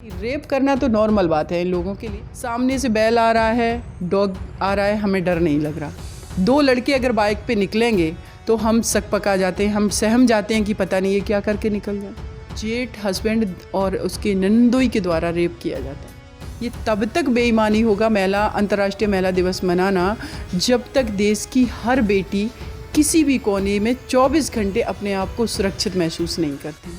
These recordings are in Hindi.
रेप करना तो नॉर्मल बात है इन लोगों के लिए। सामने से बैल आ रहा है, डॉग आ रहा है, हमें डर नहीं लग रहा। दो लड़के अगर बाइक पे निकलेंगे तो हम सक पका जाते हैं, हम सहम जाते हैं कि पता नहीं ये क्या करके निकल जाए। जेठ हस्बैंड और उसके नंदोई के द्वारा रेप किया जाता है। ये तब तक बेईमानी होगा अंतर्राष्ट्रीय महिला दिवस मनाना जब तक देश की हर बेटी किसी भी कोने में 24 घंटे अपने आप को सुरक्षित महसूस नहीं करती।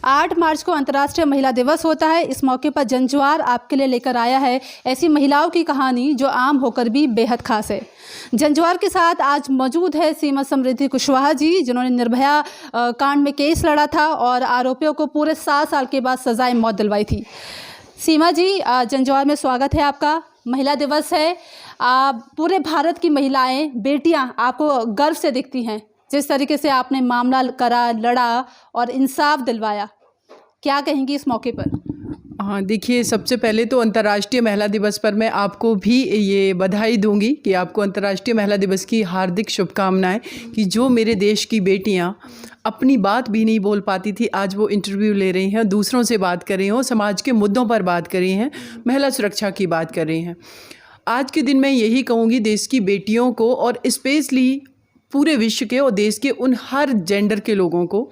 8 मार्च को अंतर्राष्ट्रीय महिला दिवस होता है। इस मौके पर जंजुआर आपके लिए लेकर आया है ऐसी महिलाओं की कहानी जो आम होकर भी बेहद खास है। जंजुआर के साथ आज मौजूद है सीमा समृद्धि कुशवाहा जी, जिन्होंने निर्भया कांड में केस लड़ा था और आरोपियों को पूरे 7 साल के बाद सजाए मौत दिलवाई थी। सीमा जी, जंजुआर में स्वागत है आपका। महिला दिवस है, पूरे भारत की महिलाएं, बेटियां आपको गर्व से दिखती हैं जिस तरीके से आपने मामला करा, लड़ा और इंसाफ दिलवाया। क्या कहेंगी इस मौके पर? हाँ, देखिए, सबसे पहले तो अंतर्राष्ट्रीय महिला दिवस पर मैं आपको भी ये बधाई दूंगी कि आपको अंतर्राष्ट्रीय महिला दिवस की हार्दिक शुभकामनाएं कि जो मेरे देश की बेटियां अपनी बात भी नहीं बोल पाती थी, आज वो इंटरव्यू ले रही हैं, दूसरों से बात कर रही हैं, समाज के मुद्दों पर बात कर रही हैं, महिला सुरक्षा की बात कर रही हैं। आज के दिन मैं यही कहूँगी देश की बेटियों को और स्पेशली पूरे विश्व के और देश के उन हर जेंडर के लोगों को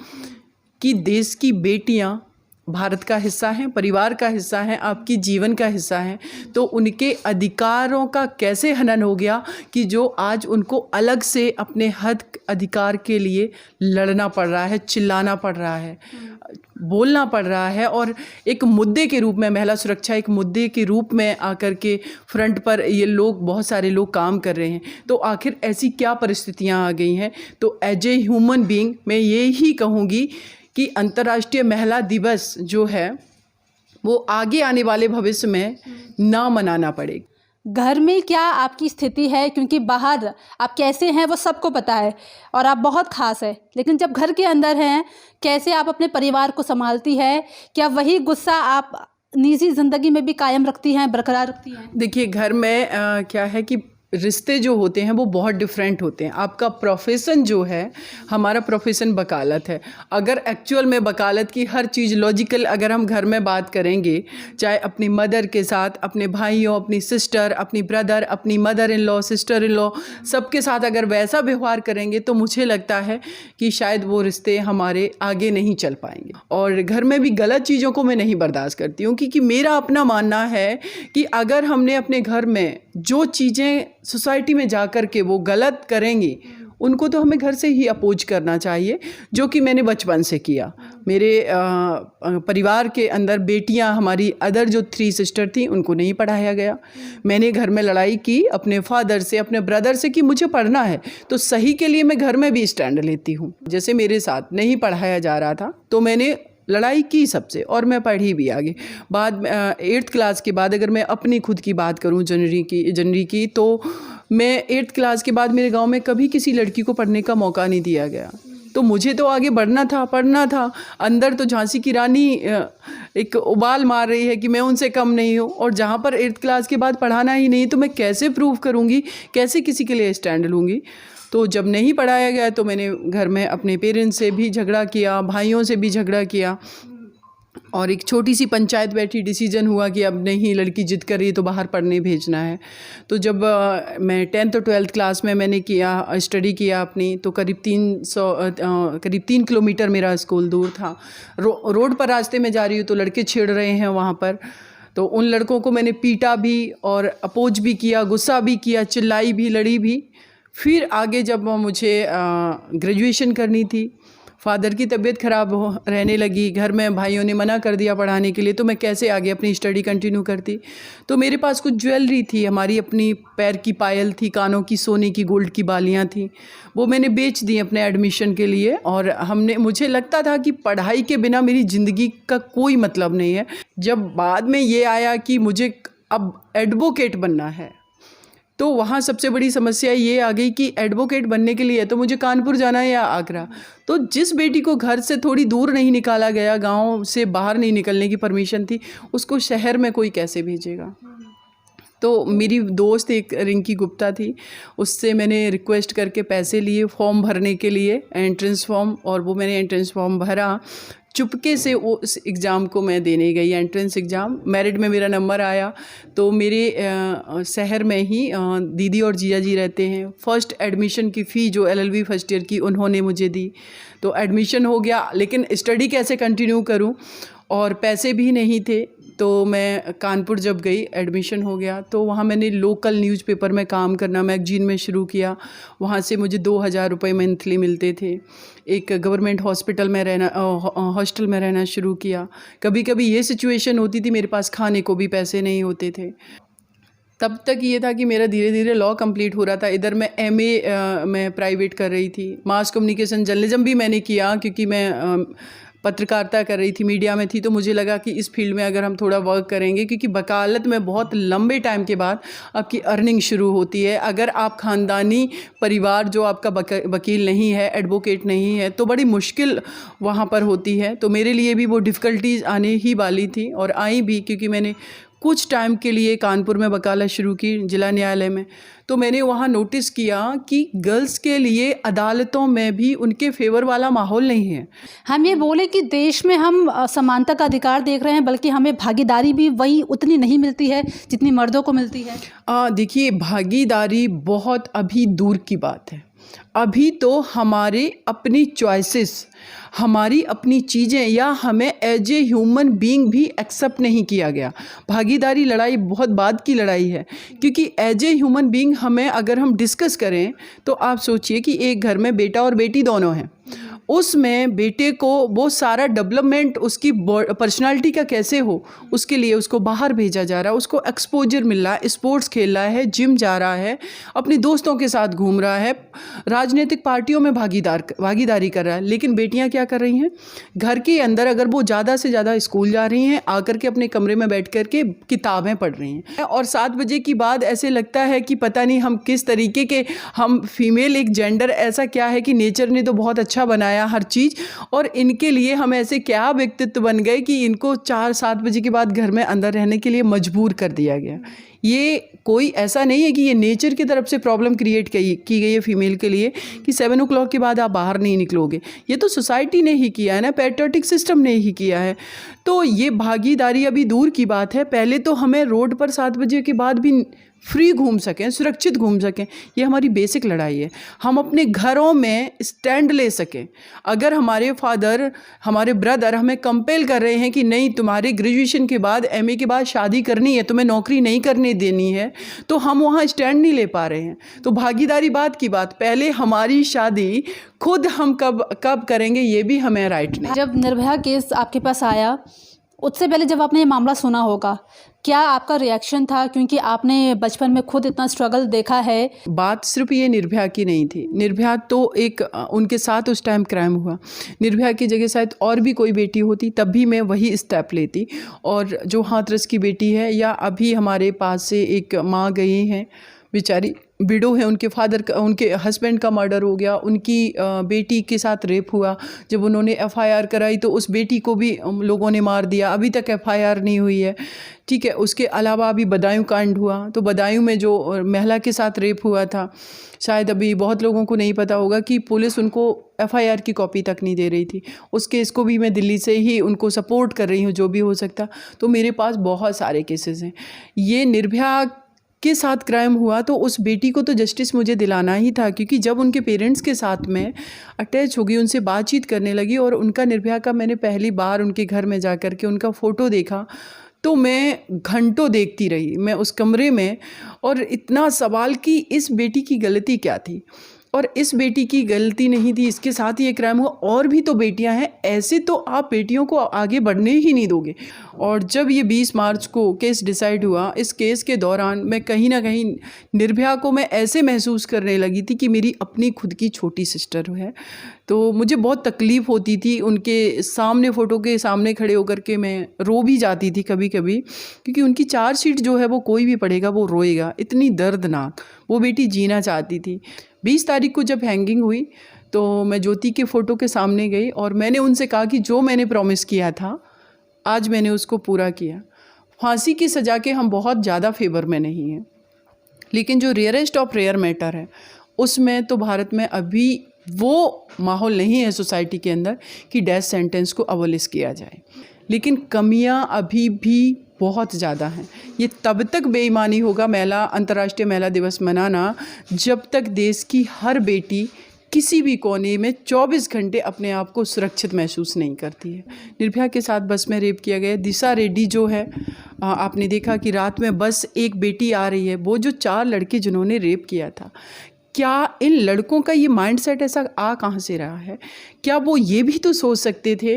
कि देश की बेटियां भारत का हिस्सा हैं, परिवार का हिस्सा हैं, आपकी जीवन का हिस्सा हैं। तो उनके अधिकारों का कैसे हनन हो गया कि जो आज उनको अलग से अपने हक अधिकार के लिए लड़ना पड़ रहा है, चिल्लाना पड़ रहा है, बोलना पड़ रहा है और एक मुद्दे के रूप में महिला सुरक्षा एक मुद्दे के रूप में आकर के फ्रंट पर ये लोग, बहुत सारे लोग काम कर रहे हैं। तो आखिर ऐसी क्या परिस्थितियां आ गई हैं? तो एज ए ह्यूमन बीइंग मैं ये ही कहूँगी कि अंतर्राष्ट्रीय महिला दिवस जो है वो आगे आने वाले भविष्य में ना मनाना पड़ेगा। घर में क्या आपकी स्थिति है? क्योंकि बाहर आप कैसे हैं वो सबको पता है और आप बहुत खास है, लेकिन जब घर के अंदर हैं कैसे आप अपने परिवार को संभालती है? क्या वही गुस्सा आप निजी ज़िंदगी में भी कायम रखती हैं, बरकरार रखती हैं? देखिए, घर में क्या है कि रिश्ते जो होते हैं वो बहुत डिफरेंट होते हैं। आपका प्रोफेशन जो है, हमारा प्रोफेशन वकालत है। अगर एक्चुअल में वकालत की हर चीज़ लॉजिकल अगर हम घर में बात करेंगे, चाहे अपनी मदर के साथ, अपने भाइयों, अपनी सिस्टर, अपनी ब्रदर, अपनी mother in law, sister in law, सबके साथ अगर वैसा व्यवहार करेंगे तो मुझे लगता है कि शायद वो रिश्ते हमारे आगे नहीं चल पाएंगे। और घर में भी गलत चीज़ों को मैं नहीं बर्दाश्त करती हूँ, क्योंकि मेरा अपना मानना है कि अगर हमने अपने घर में जो चीज़ें सोसाइटी में जाकर के वो गलत करेंगी, उनको तो हमें घर से ही अपोज करना चाहिए, जो कि मैंने बचपन से किया। मेरे परिवार के अंदर बेटियां, हमारी अदर जो 3 सिस्टर थी, उनको नहीं पढ़ाया गया। मैंने घर में लड़ाई की अपने फादर से, अपने ब्रदर से कि मुझे पढ़ना है, तो सही के लिए मैं घर में भी स्टैंड लेती हूँ। जैसे मेरे साथ नहीं पढ़ाया जा रहा था तो मैंने लड़ाई की सबसे और मैं पढ़ी भी आगे। बाद में 8th क्लास के बाद अगर मैं अपनी खुद की बात करूं, जनवरी की, तो मैं 8th क्लास के बाद मेरे गांव में कभी किसी लड़की को पढ़ने का मौका नहीं दिया गया। तो मुझे तो आगे बढ़ना था, पढ़ना था। अंदर तो झांसी की रानी एक उबाल मार रही है कि मैं उनसे कम नहीं हूँ, और जहाँ पर 8th क्लास के बाद पढ़ाना ही नहीं तो मैं कैसे प्रूव करूँगी, कैसे किसी के लिए स्टैंड लूँगी? तो जब नहीं पढ़ाया गया तो मैंने घर में अपने पेरेंट्स से भी झगड़ा किया, भाइयों से भी झगड़ा किया, और एक छोटी सी पंचायत बैठी, डिसीजन हुआ कि अब नहीं, लड़की जिद कर रही है तो बाहर पढ़ने भेजना है। तो जब मैं 10th और 12th क्लास में मैंने स्टडी किया अपनी, तो करीब 3 किलोमीटर मेरा स्कूल दूर था। रोड पर रास्ते में जा रही हूँ तो लड़के छेड़ रहे हैं वहाँ पर, तो उन लड़कों को मैंने पीटा भी और अपोज भी किया, गुस्सा भी किया, चिल्लाई भी, लड़ी भी। फिर आगे जब मुझे ग्रेजुएशन करनी थी, फादर की तबीयत ख़राब रहने लगी, घर में भाइयों ने मना कर दिया पढ़ाने के लिए, तो मैं कैसे आगे अपनी स्टडी कंटिन्यू करती? तो मेरे पास कुछ ज्वेलरी थी, हमारी अपनी पैर की पायल थी, कानों की सोने की गोल्ड की बालियाँ थी, वो मैंने बेच दी अपने एडमिशन के लिए। और मुझे लगता था कि पढ़ाई के बिना मेरी ज़िंदगी का कोई मतलब नहीं है। जब बाद में ये आया कि मुझे अब एडवोकेट बनना है, तो वहाँ सबसे बड़ी समस्या ये आ गई कि एडवोकेट बनने के लिए तो मुझे कानपुर जाना है या आगरा। तो जिस बेटी को घर से थोड़ी दूर नहीं निकाला गया, गांव से बाहर नहीं निकलने की परमिशन थी, उसको शहर में कोई कैसे भेजेगा? तो मेरी दोस्त एक रिंकी गुप्ता थी, उससे मैंने रिक्वेस्ट करके पैसे लिए फॉर्म भरने के लिए, एंट्रेंस फॉर्म, और वो मैंने एंट्रेंस फॉर्म भरा। चुपके से वो उस एग्ज़ाम को मैं देने गई, एंट्रेंस एग्ज़ाम। मेरिट में मेरा नंबर आया तो मेरे शहर में ही दीदी और जीजा जी रहते हैं। फ़र्स्ट एडमिशन की फ़ी जो LLB फर्स्ट ईयर की उन्होंने मुझे दी, तो एडमिशन हो गया। लेकिन स्टडी कैसे कंटिन्यू करूं, और पैसे भी नहीं थे। तो मैं कानपुर जब गई, एडमिशन हो गया, तो वहाँ मैंने लोकल न्यूज़पेपर में काम करना, मैगजीन में शुरू किया। वहाँ से मुझे 2000 रुपये मंथली मिलते थे। एक गवर्नमेंट हॉस्पिटल में रहना, हॉस्टल में रहना शुरू किया। कभी कभी ये सिचुएशन होती थी मेरे पास खाने को भी पैसे नहीं होते थे। तब तक ये था कि मेरा धीरे धीरे लॉ कंप्लीट हो रहा था। इधर मैं MA मैं प्राइवेट कर रही थी। मास कम्युनिकेशन जर्नलिज्म भी मैंने किया, क्योंकि मैं पत्रकारिता कर रही थी, मीडिया में थी। तो मुझे लगा कि इस फील्ड में अगर हम थोड़ा वर्क करेंगे, क्योंकि वकालत में बहुत लंबे टाइम के बाद आपकी अर्निंग शुरू होती है। अगर आप ख़ानदानी परिवार जो आपका वकील नहीं है, एडवोकेट नहीं है, तो बड़ी मुश्किल वहाँ पर होती है। तो मेरे लिए भी वो डिफ़िकल्टीज़ आने ही वाली थी, और आई भी, क्योंकि मैंने कुछ टाइम के लिए कानपुर में वकालत शुरू की जिला न्यायालय में। तो मैंने वहाँ नोटिस किया कि गर्ल्स के लिए अदालतों में भी उनके फेवर वाला माहौल नहीं है। हम ये बोले कि देश में हम समानता का अधिकार देख रहे हैं, बल्कि हमें भागीदारी भी वही उतनी नहीं मिलती है जितनी मर्दों को मिलती है। देखिए, भागीदारी बहुत अभी दूर की बात है। अभी तो हमारे अपनी चॉइसेस, हमारी अपनी चीज़ें, या हमें एज ए ह्यूमन बीइंग भी एक्सेप्ट नहीं किया गया। भागीदारी लड़ाई बहुत बाद की लड़ाई है, क्योंकि एज ए ह्यूमन बीइंग हमें अगर हम डिस्कस करें तो आप सोचिए कि एक घर में बेटा और बेटी दोनों हैं। उसमें बेटे को वो सारा डेवलपमेंट उसकी पर्सनालिटी का कैसे हो, उसके लिए उसको बाहर भेजा जा रहा है, उसको एक्सपोजर मिल रहा है, स्पोर्ट्स खेल रहा है, जिम जा रहा है, अपने दोस्तों के साथ घूम रहा है, राजनीतिक पार्टियों में भागीदारी कर रहा है। लेकिन बेटियां क्या कर रही हैं, घर के अंदर अगर वो ज़्यादा से ज़्यादा स्कूल जा रही हैं, आकर के अपने कमरे में बैठ कर के किताबें पढ़ रही हैं, और 7 बजे की बाद ऐसे लगता है कि पता नहीं हम किस तरीके के, हम फीमेल एक जेंडर ऐसा क्या है कि नेचर ने तो बहुत अच्छा बनाया हर चीज़, और इनके लिए हम ऐसे क्या व्यक्तित्व बन गए कि इनको 4-7 बजे के बाद घर में अंदर रहने के लिए मजबूर कर दिया गया। ये कोई ऐसा नहीं है कि ये नेचर की तरफ से प्रॉब्लम क्रिएट की गई है फीमेल के लिए कि 7 o'clock के बाद आप बाहर नहीं निकलोगे। ये तो सोसाइटी ने ही किया है ना, पैट्रियोटिक सिस्टम ने ही किया है। तो ये भागीदारी अभी दूर की बात है। पहले तो हमें रोड पर 7 बजे के बाद भी फ्री घूम सकें, सुरक्षित घूम सकें, ये हमारी बेसिक लड़ाई है। हम अपने घरों में स्टैंड ले सकें। अगर हमारे फादर, हमारे ब्रदर हमें कंपेल कर रहे हैं कि नहीं, तुम्हारे ग्रेजुएशन के बाद, MA के बाद शादी करनी है, तुम्हें नौकरी नहीं करने देनी है, तो हम वहाँ स्टैंड नहीं ले पा रहे हैं। तो भागीदारी बात की बात, पहले हमारी शादी खुद हम कब करेंगे, ये भी हमें राइट नहीं। जब निर्भया केस आपके पास आया, उससे पहले जब आपने ये मामला सुना होगा, क्या आपका रिएक्शन था? क्योंकि आपने बचपन में खुद इतना स्ट्रगल देखा है। बात सिर्फ ये निर्भया की नहीं थी। निर्भया तो एक, उनके साथ उस टाइम क्राइम हुआ। निर्भया की जगह शायद और भी कोई बेटी होती, तब भी मैं वही स्टेप लेती। और जो हाथरस की बेटी है, या अभी हमारे पास से एक माँ गई हैं, बेचारी विडो है, उनके फादर का, उनके हस्बैंड का मर्डर हो गया, उनकी बेटी के साथ रेप हुआ। जब उन्होंने FIR कराई तो उस बेटी को भी लोगों ने मार दिया, अभी तक FIR नहीं हुई है। ठीक है, उसके अलावा अभी बदायूं कांड हुआ, तो बदायूं में जो महिला के साथ रेप हुआ था, शायद अभी बहुत लोगों को नहीं पता होगा कि पुलिस उनको FIR की कॉपी तक नहीं दे रही थी। उस केस को भी मैं दिल्ली से ही उनको सपोर्ट कर रही हूँ, जो भी हो सकता। तो मेरे पास बहुत सारे केसेस हैं। ये निर्भया के साथ क्राइम हुआ तो उस बेटी को तो जस्टिस मुझे दिलाना ही था, क्योंकि जब उनके पेरेंट्स के साथ में अटैच हो गई, उनसे बातचीत करने लगी, और उनका, निर्भया का, मैंने पहली बार उनके घर में जा कर के उनका फ़ोटो देखा, तो मैं घंटों देखती रही मैं उस कमरे में, और इतना सवाल कि इस बेटी की गलती क्या थी। और इस बेटी की गलती नहीं थी, इसके साथ ही ये क्राइम हुआ, और भी तो बेटियां हैं, ऐसे तो आप बेटियों को आगे बढ़ने ही नहीं दोगे। और जब ये 20 मार्च को केस डिसाइड हुआ, इस केस के दौरान मैं कहीं ना कहीं निर्भया को मैं ऐसे महसूस करने लगी थी कि मेरी अपनी खुद की छोटी सिस्टर है। तो मुझे बहुत तकलीफ़ होती थी, उनके सामने, फ़ोटो के सामने खड़े होकर के मैं रो भी जाती थी कभी कभी, क्योंकि उनकी चार्जशीट जो है वो कोई भी पढ़ेगा वो रोएगा, इतनी दर्दनाक। वो बेटी जीना चाहती थी। 20 तारीख को जब हैंगिंग हुई तो मैं ज्योति के फ़ोटो के सामने गई और मैंने उनसे कहा कि जो मैंने प्रॉमिस किया था आज मैंने उसको पूरा किया। फांसी की सज़ा के हम बहुत ज़्यादा फेवर में नहीं हैं, लेकिन जो रेयरेस्ट ऑफ रेयर मैटर है उसमें तो भारत में अभी वो माहौल नहीं है सोसाइटी के अंदर कि डेथ सेंटेंस को अबॉलिश किया जाए। लेकिन कमियां अभी भी बहुत ज़्यादा हैं। ये तब तक बेईमानी होगा अंतर्राष्ट्रीय महिला दिवस मनाना जब तक देश की हर बेटी किसी भी कोने में 24 घंटे अपने आप को सुरक्षित महसूस नहीं करती है। निर्भया के साथ बस में रेप किया गया, दिशा रेड्डी जो है, आपने देखा कि रात में बस एक बेटी आ रही है, वो जो 4 लड़के जिन्होंने रेप किया था, क्या इन लड़कों का ये माइंडसेट ऐसा कहाँ से रहा है? क्या वो ये भी तो सोच सकते थे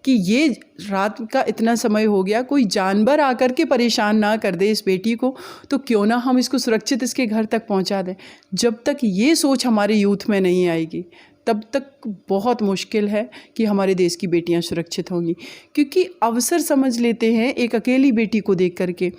कि ये रात का इतना समय हो गया, कोई जानवर आकर के परेशान ना कर दे इस बेटी को, तो क्यों ना हम इसको सुरक्षित इसके घर तक पहुंचा दें। जब तक ये सोच हमारे यूथ में नहीं आएगी तब तक बहुत मुश्किल है कि हमारे देश की बेटियां सुरक्षित होंगी, क्योंकि अवसर समझ लेते हैं एक अकेली बेटी को देख करके।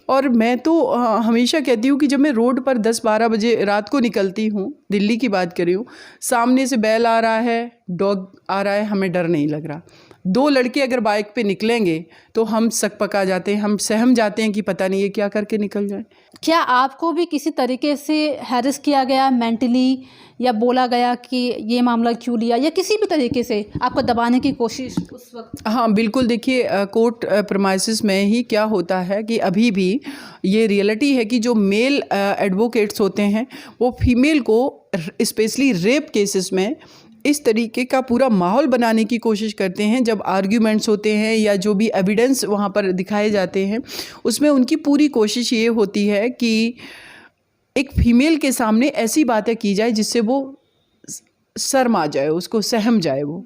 और मैं तो हमेशा कहती हूँ कि जब मैं रोड पर 10-12 बजे रात को निकलती हूँ, दिल्ली की बात कर रही हूँ, सामने से बैल आ रहा है, डॉग आ रहा है, हमें डर नहीं लग रहा। 2 लड़के अगर बाइक पे निकलेंगे तो हम सकपका जाते हैं, हम सहम जाते हैं कि पता नहीं ये क्या करके निकल जाए। क्या आपको भी किसी तरीके से हैरेस किया गया मेंटली, या बोला गया कि ये मामला क्यों लिया, या किसी भी तरीके से आपको दबाने की कोशिश उस वक्त? हाँ बिल्कुल, देखिए कोर्ट प्रमाइसिस में ही क्या होता है कि अभी भी ये रियलिटी है कि जो मेल एडवोकेट्स होते हैं वो फीमेल को स्पेशली रेप केसेस में इस तरीके का पूरा माहौल बनाने की कोशिश करते हैं। जब आर्ग्यूमेंट्स होते हैं या जो भी एविडेंस वहाँ पर दिखाए जाते हैं, उसमें उनकी पूरी कोशिश ये होती है कि एक फीमेल के सामने ऐसी बातें की जाए जिससे वो शर्मा जाए, उसको सहम जाए वो।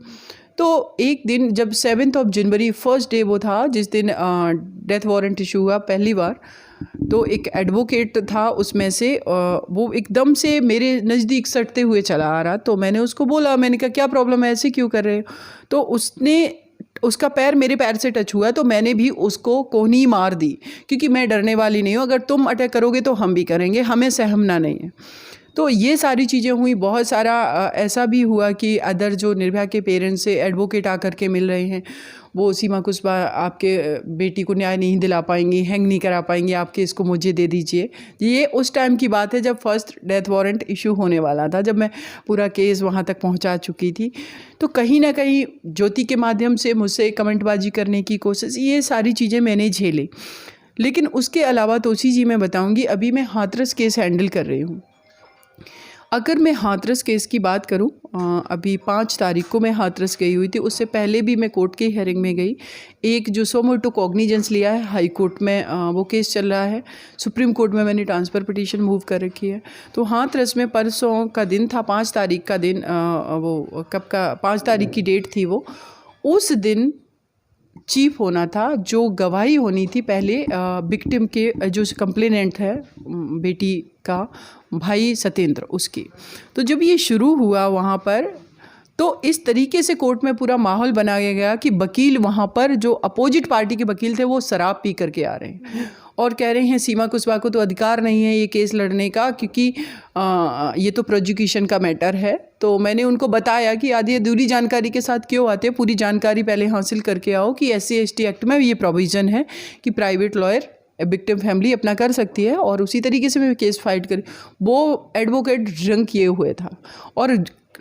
तो एक दिन जब 7 जनवरी फर्स्ट डे वो था जिस दिन डेथ वारंट इशू हुआ पहली बार, तो एक एडवोकेट था उसमें से, वो एकदम से मेरे नज़दीक सटते हुए चला आ रहा। तो मैंने उसको बोला, मैंने कहा क्या प्रॉब्लम है, ऐसे क्यों कर रहे हो? तो उसका पैर मेरे पैर से टच हुआ, तो मैंने भी उसको कोहनी मार दी, क्योंकि मैं डरने वाली नहीं हूँ। अगर तुम अटैक करोगे तो हम भी करेंगे, हमें सहमना नहीं है। तो ये सारी चीज़ें हुई। बहुत सारा ऐसा भी हुआ कि अदर जो निर्भया के पेरेंट्स से एडवोकेट आकर के मिल रहे हैं, वो सीमा कुशवाहा आपके बेटी को न्याय नहीं दिला पाएंगी, हैंग नहीं करा पाएंगी, आपके इसको मुझे दे दीजिए। ये उस टाइम की बात है जब फर्स्ट डेथ वारंट इशू होने वाला था, जब मैं पूरा केस वहाँ तक पहुँचा चुकी थी। तो कहीं ना कहीं ज्योति के माध्यम से मुझसे कमेंटबाजी करने की कोशिश, ये सारी चीज़ें मैंने झेली। लेकिन उसके अलावा तोसी जी मैं बताऊँगी, अभी मैं हाथरस केस हैंडल कर रही हूँ। अगर मैं हाथरस केस की बात करूं, अभी 5 तारीख को मैं हाथरस गई हुई थी। उससे पहले भी मैं कोर्ट के हियरिंग में गई। एक जो सो मोटो कॉग्निजेंस लिया है हाई कोर्ट में, वो केस चल रहा है। सुप्रीम कोर्ट में मैंने ट्रांसफ़र पिटीशन मूव कर रखी है। तो हाथरस में परसों का दिन था, 5 तारीख का दिन, वो कब का 5 तारीख की डेट थी वो। उस दिन चीफ होना था, जो गवाही होनी थी पहले विक्टिम के, जो कंप्लेनेंट है बेटी का भाई सत्येंद्र, उसकी। तो जब ये शुरू हुआ वहाँ पर, तो इस तरीके से कोर्ट में पूरा माहौल बनाया गया कि वकील वहाँ पर, जो अपोजिट पार्टी के वकील थे, वो शराब पी करके आ रहे हैं और कह रहे हैं सीमा कुशवाहा को तो अधिकार नहीं है ये केस लड़ने का, क्योंकि ये तो प्रोसिक्यूशन का मैटर है। तो मैंने उनको बताया कि आधी अधूरी जानकारी के साथ क्यों आते हैं, पूरी जानकारी पहले हासिल करके आओ कि SC/ST एक्ट में ये प्रोविज़न है कि प्राइवेट लॉयर विक्टिम फैमिली अपना कर सकती है, और उसी तरीके से मैं केस फाइट करी। वो एडवोकेट ड्रंक किए हुए था और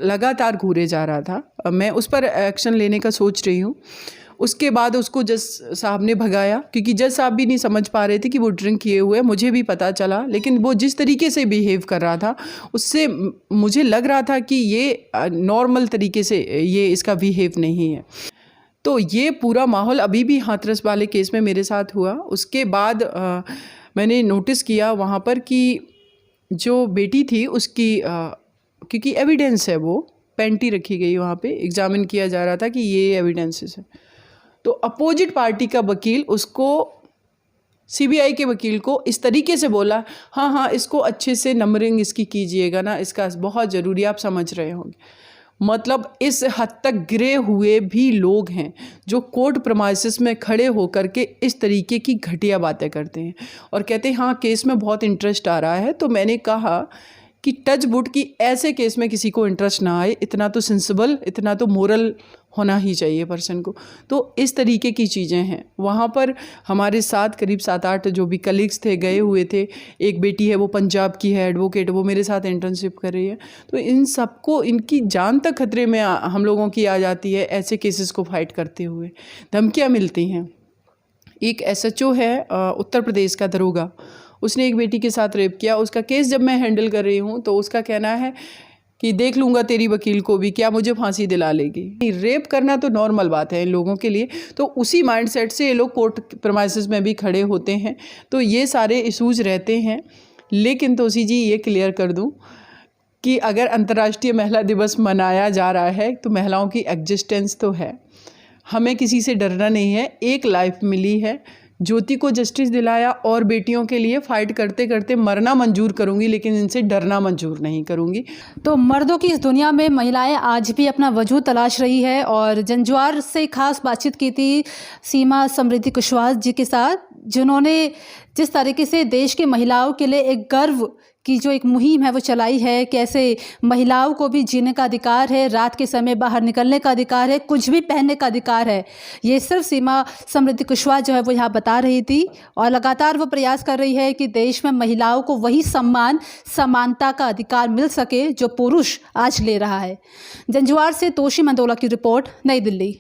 लगातार घूरे जा रहा था। मैं उस पर एक्शन लेने का सोच रही हूँ। उसके बाद उसको जज साहब ने भगाया, क्योंकि जज साहब भी नहीं समझ पा रहे थे कि वो ड्रिंक किए हुए, मुझे भी पता चला। लेकिन वो जिस तरीके से बिहेव कर रहा था, उससे मुझे लग रहा था कि ये नॉर्मल तरीके से ये इसका बिहेव नहीं है। तो ये पूरा माहौल अभी भी हाथरस वाले केस में मेरे साथ हुआ। उसके बाद मैंने नोटिस किया वहाँ पर कि जो बेटी थी उसकी, क्योंकि एविडेंस है, वो पेंटी रखी गई वहाँ पे, एग्जामिन किया जा रहा था कि ये एविडेंसेस है। तो अपोजिट पार्टी का वकील उसको, CBI के वकील को इस तरीके से बोला, हाँ इसको अच्छे से नंबरिंग इसकी कीजिएगा ना, इसका बहुत ज़रूरी, आप समझ रहे होंगे। मतलब इस हद तक गिरे हुए भी लोग हैं जो कोर्ट प्रमाइसिस में खड़े होकर के इस तरीके की घटिया बातें करते हैं और कहते हैं हाँ केस में बहुत इंटरेस्ट आ रहा है। तो मैंने कहा कि टच वुड की ऐसे केस में किसी को इंटरेस्ट ना आए, इतना तो सेंसिबल, इतना तो मोरल होना ही चाहिए पर्सन को। तो इस तरीके की चीज़ें हैं। वहाँ पर हमारे साथ करीब 7-8 जो भी कलीग्स थे गए हुए थे। एक बेटी है वो पंजाब की है, एडवोकेट, वो मेरे साथ इंटर्नशिप कर रही है। तो इन सबको इनकी जान तक खतरे में हम लोगों की आ जाती है ऐसे केसेस को फाइट करते हुए। धमकियाँ मिलती हैं। एक SHO है उत्तर प्रदेश का, दरोगा, उसने एक बेटी के साथ रेप किया। उसका केस जब मैं हैंडल कर रही हूँ तो उसका कहना है कि देख लूँगा तेरी वकील को भी, क्या मुझे फांसी दिला लेगी। रेप करना तो नॉर्मल बात है इन लोगों के लिए। तो उसी माइंडसेट से ये लोग कोर्ट प्रेमाइसेस में भी खड़े होते हैं। तो ये सारे इशूज़ रहते हैं। लेकिन तोसी जी ये क्लियर कर दूँ कि अगर अंतर्राष्ट्रीय महिला दिवस मनाया जा रहा है तो महिलाओं की एग्जिस्टेंस तो है, हमें किसी से डरना नहीं है। एक लाइफ मिली है, ज्योति को जस्टिस दिलाया और बेटियों के लिए फ़ाइट करते करते मरना मंजूर करूंगी, लेकिन इनसे डरना मंजूर नहीं करूंगी। तो मर्दों की इस दुनिया में महिलाएं आज भी अपना वजूद तलाश रही है। और जंजवार से खास बातचीत की थी सीमा समृद्धि कुशवाहा जी के साथ, जिन्होंने जिस तरीके से देश की महिलाओं के लिए एक गर्व की जो एक मुहिम है वो चलाई है। कैसे महिलाओं को भी जीने का अधिकार है, रात के समय बाहर निकलने का अधिकार है, कुछ भी पहनने का अधिकार है। ये सिर्फ सीमा समृद्धि कुशवाहा जो है वो यहाँ बता रही थी। और लगातार वो प्रयास कर रही है कि देश में महिलाओं को वही सम्मान, समानता का अधिकार मिल सके जो पुरुष आज ले रहा है। जंजवार से तोशी मंदोला की रिपोर्ट, नई दिल्ली।